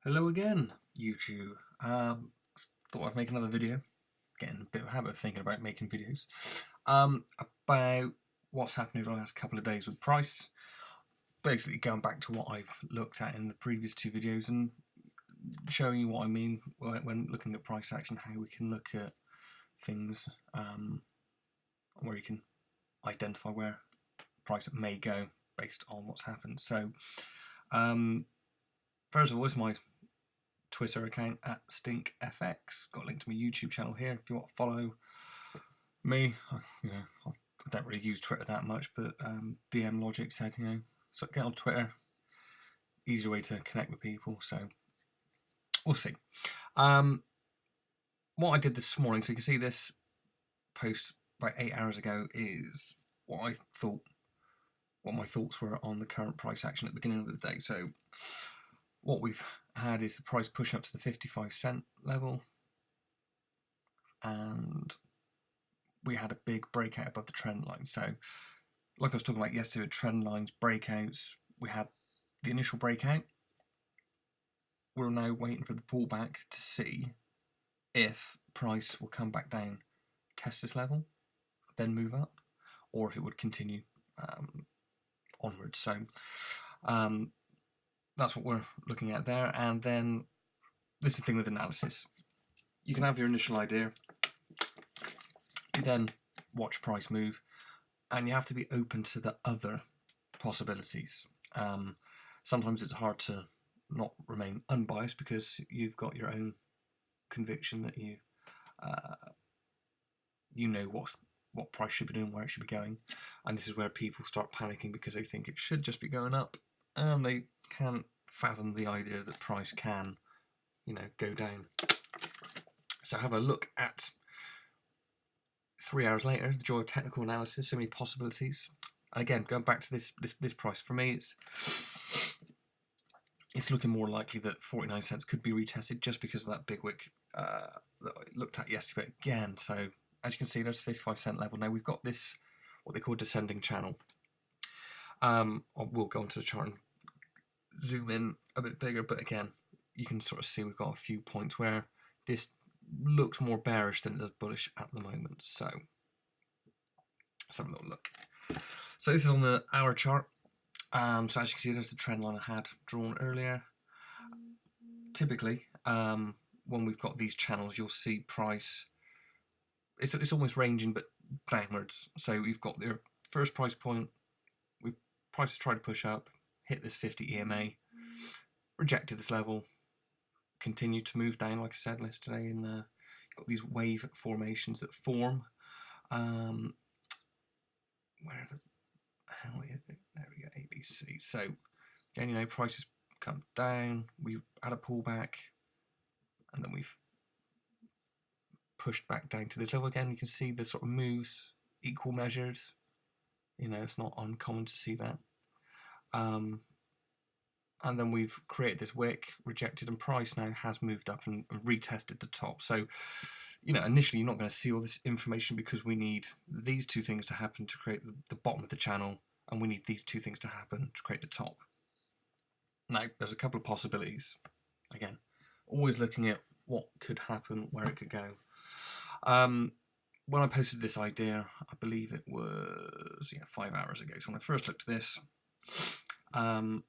Hello again, YouTube. Thought I'd make another video. Getting a bit of a habit of thinking about making videos. About what's happened over the last couple of days with price. Basically going back to what I've looked at in the previous two videos and showing you what I mean when looking at price action, how we can look at things where you can identify where price may go based on what's happened. So, first of all, this is my Twitter account at StinkFX. Got a link to my YouTube channel here if you want to follow me. I don't really use Twitter that much, but DM Logic said, so get on Twitter. Easier way to connect with people, so we'll see. What I did this morning, so you can see this post about 8 hours ago, is what my thoughts were on the current price action at the beginning of the day. So what we've had is the price push up to the 55-cent level, and we had a big breakout above the trend line. So like I was talking about yesterday with trend lines, breakouts, we had the initial breakout. We're now waiting for the pullback to see if price will come back down, test this level, then move up, or if it would continue onwards. So that's what we're looking at there. And then this is the thing with analysis. You can have your initial idea, you then watch price move, and you have to be open to the other possibilities. Sometimes it's hard to not remain unbiased because you've got your own conviction that you know what price should be doing, where it should be going, and this is where people start panicking because they think it should just be going up, and they can't fathom the idea that price can, go down. So have a look at 3 hours later, the joy of technical analysis, so many possibilities. And again, going back to this price, for me, it's looking more likely that 49 cents could be retested just because of that big wick that I looked at yesterday. But again, so as you can see, there's a 55-cent level. Now we've got this, what they call descending channel. We'll go onto the chart and zoom in a bit bigger, but again, you can sort of see we've got a few points where this looks more bearish than it does bullish at the moment. So let's have a little look. So this is on the hour chart. So as you can see, there's the trend line I had drawn earlier. Typically, when we've got these channels, you'll see price, it's almost ranging but downwards. So we've got their first price point, price has tried to push up, hit this 50 EMA, rejected this level, continued to move down, like I said yesterday, and got these wave formations that form. Where the hell is it? There we go, ABC. So again, prices come down, we've had a pullback, and then we've pushed back down to this level again. You can see the sort of moves equal measured. It's not uncommon to see that. And then we've created this wick, rejected, and price now has moved up and retested the top. So, initially you're not going to see all this information because we need these two things to happen to create the bottom of the channel, and we need these two things to happen to create the top. Now, there's a couple of possibilities. Again, always looking at what could happen, where it could go. When I posted this idea, I believe it was 5 hours ago. So when I first looked at this, what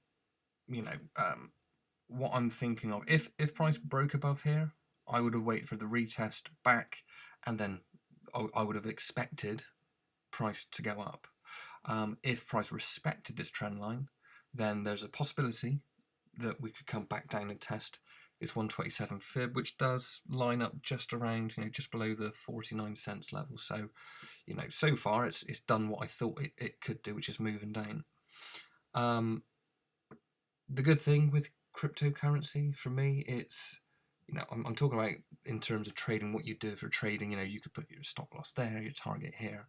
I'm thinking of, if price broke above here, I would have waited for the retest back, and then I would have expected price to go up. If price respected this trend line, then there's a possibility that we could come back down and test this 127 fib, which does line up just around, just below the 49 cents level. So, so far it's done what I thought it could do, which is moving down. The good thing with cryptocurrency for me, it's, I'm talking about in terms of trading, what you do for trading. You could put your stop loss there, your target here.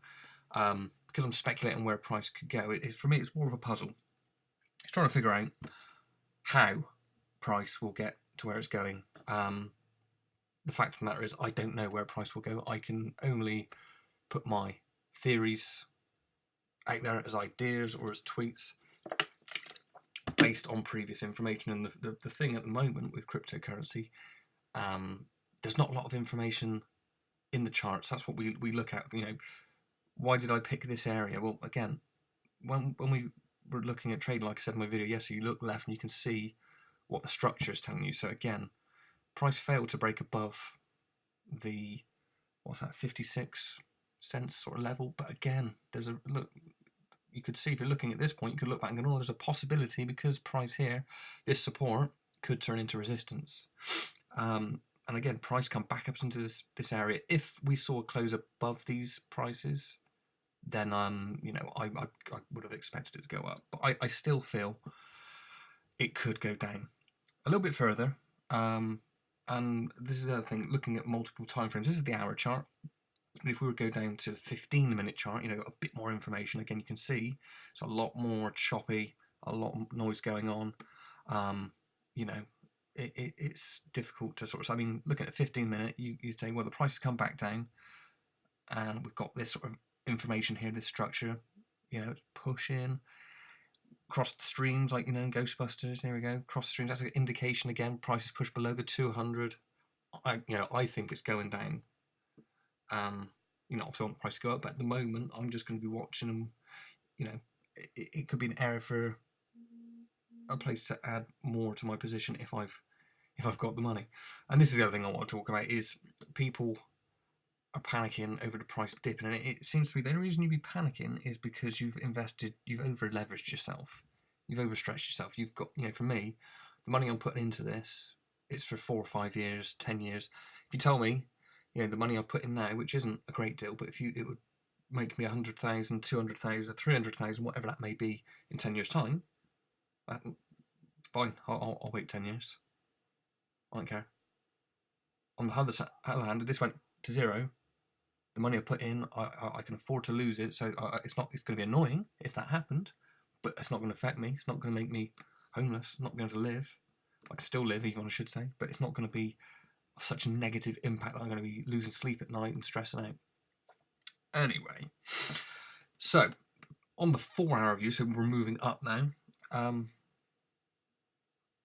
Because I'm speculating where price could go, for me, it's more of a puzzle. It's trying to figure out how price will get to where it's going. The fact of the matter is, I don't know where price will go. I can only put my theories out there as ideas or as tweets based on previous information. And the thing at the moment with cryptocurrency, there's not a lot of information in the charts. That's what we look at. You know, why did I pick this area? Well, again, when we were looking at trading, like I said in my video yesterday, you look left and you can see what the structure is telling you. So again, price failed to break above the, what's that, 56 cents sort of level. But again, there's a look. You could see if you're looking at this point, you could look back and go, oh, there's a possibility because price here, this support could turn into resistance. And again, price come back up into this area. If we saw a close above these prices, then you know, I would have expected it to go up. But I still feel it could go down a little bit further. And this is the other thing, looking at multiple time frames. This is the hour chart. And if we were to go down to the 15-minute chart, you know, a bit more information. Again, you can see it's a lot more choppy, a lot of noise going on. You know, it's difficult to sort of. I mean, looking at a 15-minute, you say, well, the price has come back down, and we've got this sort of information here, this structure. You know, it's pushing across the streams, like, you know, in Ghostbusters. There we go, cross the streams. That's an indication again. Price is pushed below the 200. I think it's going down. You know, obviously I want the price to go up, but at the moment I'm just going to be watching them. You know, it could be an area for a place to add more to my position if I've got the money. And this is the other thing I want to talk about, is people are panicking over the price dipping, and it seems to be the only reason you'd be panicking is because you've over leveraged yourself, you've overstretched yourself. You've got, you know, for me, the money I'm putting into this, it's for 4 or 5 years, 10 years. If you tell me, you know, the money I've put in now, which isn't a great deal, but it would make me 100,000, 200,000, 300,000, whatever that may be in 10 years' time, fine, I'll wait 10 years. I don't care. On the other hand, if this went to zero, the money I put in, I can afford to lose it. So it's going to be annoying if that happened, but it's not going to affect me. It's not going to make me homeless. I'm not going to live. I can still live, even I should say, but it's not going to be such a negative impact that I'm going to be losing sleep at night and stressing out. Anyway, so on the 4-hour view, so we're moving up now.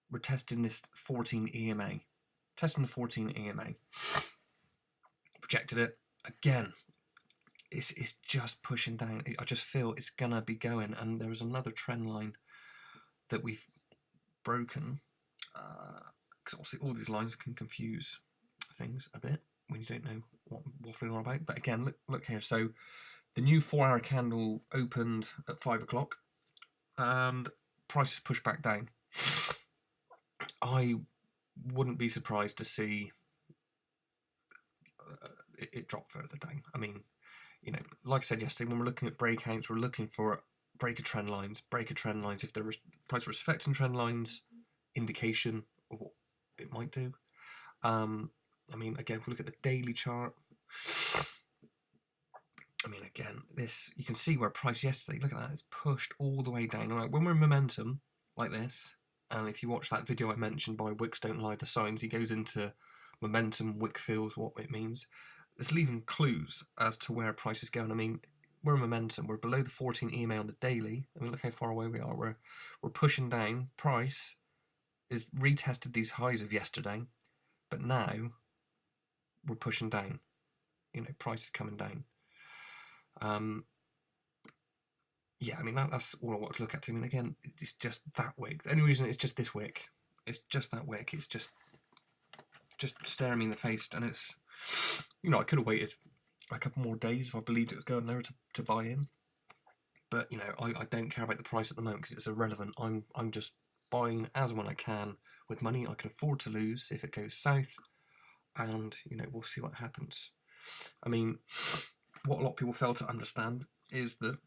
We're testing this 14 EMA. Testing the 14 EMA. Projected it. Again, it's just pushing down. I just feel it's going to be going. And there was another trend line that we've broken. Because obviously all these lines can confuse things a bit when you don't know what I'm waffling on about. But again, look here. So the new 4-hour candle opened at 5 o'clock and prices pushed back down. I wouldn't be surprised to see it drop further down. I mean, you know, like I said yesterday, when we're looking at breakouts, we're looking for breaker trend lines. If the price respecting trend lines, indication of what it might do. I mean, again, if we look at the daily chart, I mean, again, this, you can see where price yesterday, look at that, it's pushed all the way down. Right, when we're in momentum like this, and if you watch that video I mentioned by Wicks Don't Lie the Signs, he goes into momentum, Wick feels what it means. It's leaving clues as to where price is going. I mean, we're in momentum. We're below the 14 EMA on the daily. I mean, look how far away we are. We're pushing down. Price is retested these highs of yesterday, but now we're pushing down. You know, price is coming down. Yeah, I mean, that's all I want to look at. I mean, again, it's just that wick. The only reason it's just this wick. It's just that wick. It's just staring me in the face, and it's, you know, I could have waited a couple more days if I believed it was going there to buy in. But, you know, I don't care about the price at the moment because it's irrelevant. I'm just buying as and when I can with money I can afford to lose if it goes south, and, you know, we'll see what happens. I mean, what a lot of people fail to understand is that,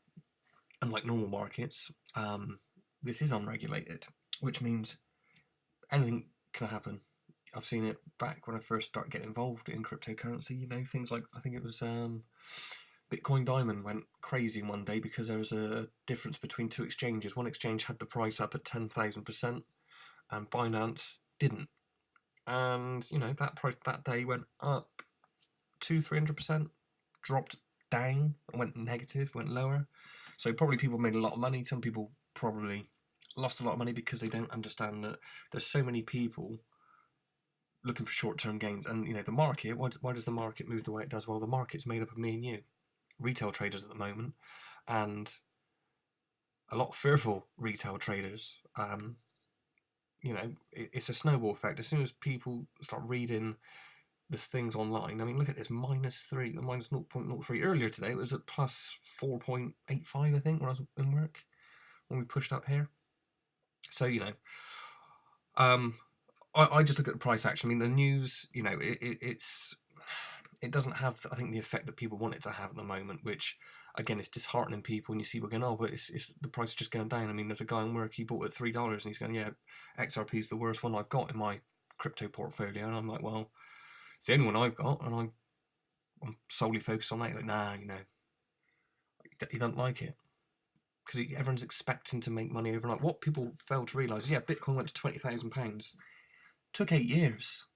unlike normal markets, this is unregulated, which means anything can happen. I've seen it back when I first started getting involved in cryptocurrency. You know, things like, I think it was Bitcoin Diamond went crazy one day because there was a difference between two exchanges. One exchange had the price up at 10,000% and Binance didn't. And, you know, that price that day went up 200-300%, dropped down, went negative, went lower. So probably people made a lot of money. Some people probably lost a lot of money because they don't understand that there's so many people looking for short-term gains. And, the market, why does the market move the way it does? Well, the market's made up of me and you, retail traders at the moment, and a lot of fearful retail traders. It's a snowball effect. As soon as people start reading there's things online, I mean, look at this, minus 0.03. Earlier today, it was at plus 4.85, I think, when I was in work, when we pushed up here. So, I just look at the price action. I mean, the news, it doesn't have, I think, the effect that people want it to have at the moment, which, again, is disheartening people. And you see, we're going, oh, but it's the price is just going down. I mean, there's a guy in work, he bought at $3, and he's going, yeah, XRP is the worst one I've got in my crypto portfolio. And I'm like, well, it's the only one I've got, and I'm solely focused on that. He's like, nah, he doesn't like it. Because everyone's expecting to make money overnight. What people fail to realise, yeah, Bitcoin went to £20,000. Took 8 years.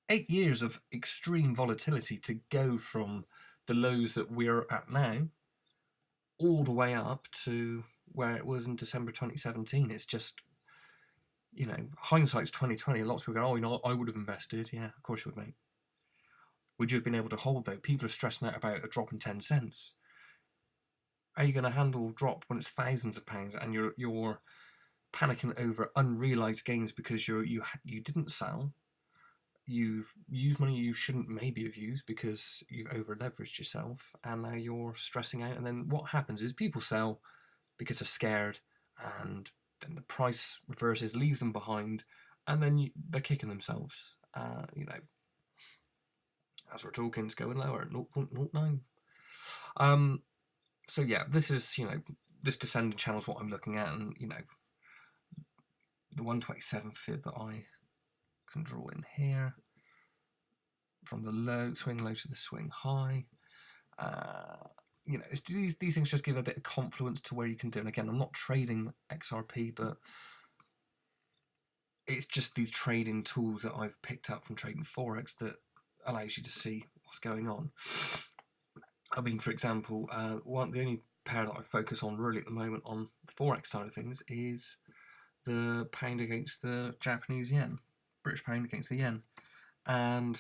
8 years of extreme volatility to go from the lows that we're at now all the way up to where it was in December 2017. It's just, hindsight's 2020. Lots of people go, oh, I would have invested. Yeah, of course you would, mate. Would you have been able to hold, though? People are stressing out about a drop in 10 cents. Are you going to handle a drop when it's thousands of pounds and you're panicking over unrealised gains because you didn't sell? You've used money you shouldn't maybe have used because you've over leveraged yourself, and now you're stressing out. And then what happens is people sell because they're scared, and then the price reverses, leaves them behind, and then they're kicking themselves. As we're talking, it's going lower at 0.09. So yeah, this is, this descending channel is what I'm looking at, and, the 127 fib that I can draw in here, from the swing low to the swing high. These things just give a bit of confluence to where you can do. And again, I'm not trading XRP, but it's just these trading tools that I've picked up from trading Forex that allows you to see what's going on. I mean, for example, the only pair that I focus on really at the moment on the Forex side of things is the pound against the Japanese yen, British pound against the yen. And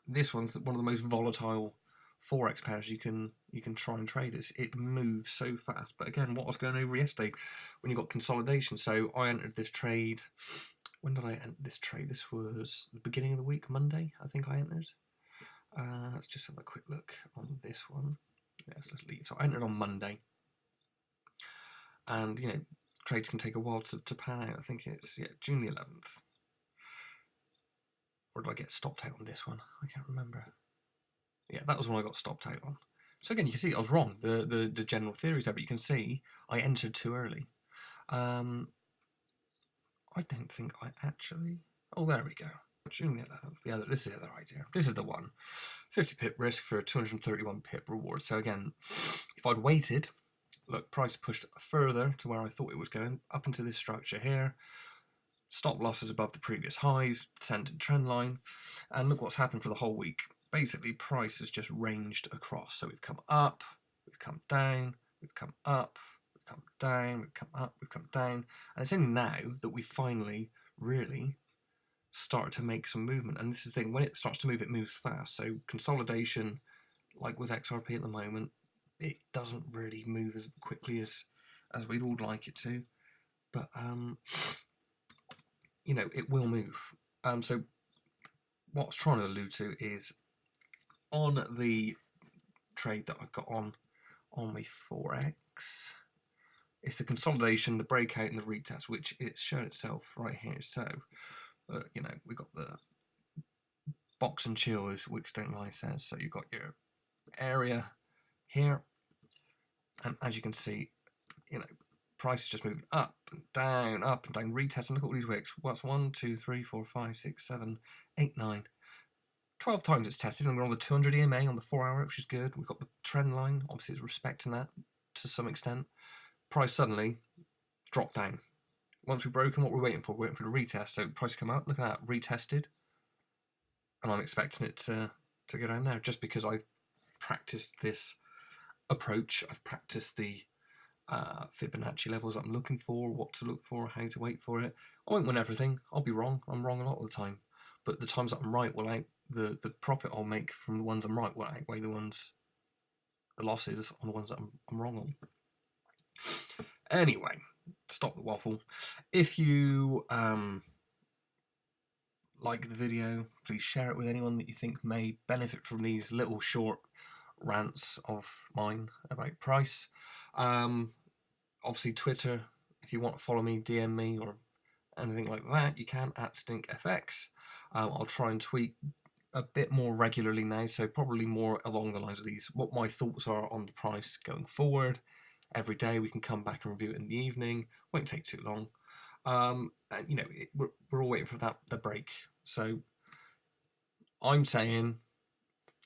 this one's one of the most volatile Forex pairs you can try and trade. It moves so fast. But again, what I was going over yesterday, when you got consolidation. So I entered this trade. When did I enter this trade? This was the beginning of the week, Monday, I think I entered. Let's just have a quick look on this one. Yes, let's leave. So I entered on Monday. And, trades can take a while to pan out. I think it's, June the 11th. Or did I get stopped out on this one? I can't remember. Yeah, that was when I got stopped out on. So again, you can see I was wrong. The general theories there, but you can see I entered too early. I don't think I actually... Oh, there we go. June the 11th. Yeah, this is the other idea. This is the one. 50 pip risk for a 231 pip reward. So again, if I'd waited, look, price pushed further to where I thought it was going, up into this structure here. Stop losses above the previous highs, descending trend line. And look what's happened for the whole week. Basically, price has just ranged across. So we've come up, we've come down, we've come up, we've come down, we've come up, we've come down. And it's only now that we finally really start to make some movement. And this is the thing, when it starts to move, it moves fast. So consolidation, like with XRP at the moment, it doesn't really move as quickly as we'd all like it to. But, it will move. So what I was trying to allude to is on the trade that I've got on my Forex, it's the consolidation, the breakout, and the retest, which it's shown itself right here. So, we got the box and chill, as Wicks Don't Lie says. So you've got your area here, and as you can see, price is just moving up and down, retest, and look at all these wicks. What's 1, 2, 3, 4, 5, 6, 7, 8, 9, 12 times it's tested, and we're on the 200 EMA on the 4 hour, which is good. We've got the trend line, obviously it's respecting that to some extent. Price suddenly dropped down. Once we've broken, what we're waiting for? We're waiting for the retest. So price come out, look at that, retested. And I'm expecting it to go down there just because I've practiced this approach. I've practiced the Fibonacci levels that I'm looking for, what to look for, how to wait for it. I won't win everything. I'll be wrong. I'm wrong a lot of the time. But the times that I'm right will the profit I'll make from the ones I'm right will outweigh the losses on the ones that I'm wrong on. Anyway, stop the waffle. If you like the video, please share it with anyone that you think may benefit from these little short rants of mine about price. Obviously Twitter, if you want to follow me, DM me or anything like that, you can at StinkFX. I'll try and tweet a bit more regularly now, so probably more along the lines of these, what my thoughts are on the price going forward. Every day we can come back and review it in the evening. Won't take too long. And you know, we're all waiting for the break. So I'm saying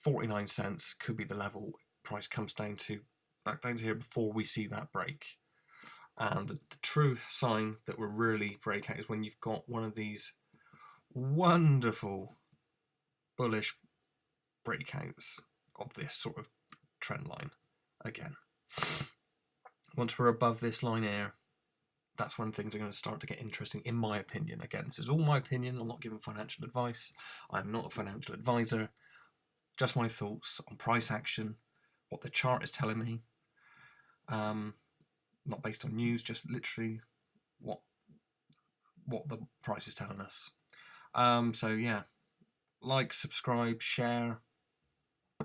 49 cents could be the level price comes down to, back down to here before we see that break. And the true sign that we're really breakout is when you've got one of these wonderful bullish breakouts of this sort of trend line again. Once we're above this line here, that's when things are going to start to get interesting, in my opinion. Again, this is all my opinion. I'm not giving financial advice. I'm not a financial advisor. Just my thoughts on price action, what the chart is telling me. Not based on news, just literally what the price is telling us. So yeah, like, subscribe, share.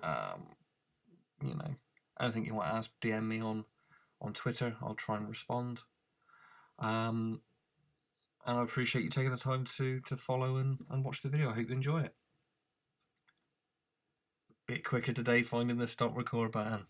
You know, anything you want to ask, DM me on Twitter. I'll try and respond. And I appreciate you taking the time to follow and watch the video. I hope you enjoy it. Bit quicker today finding the stop record button.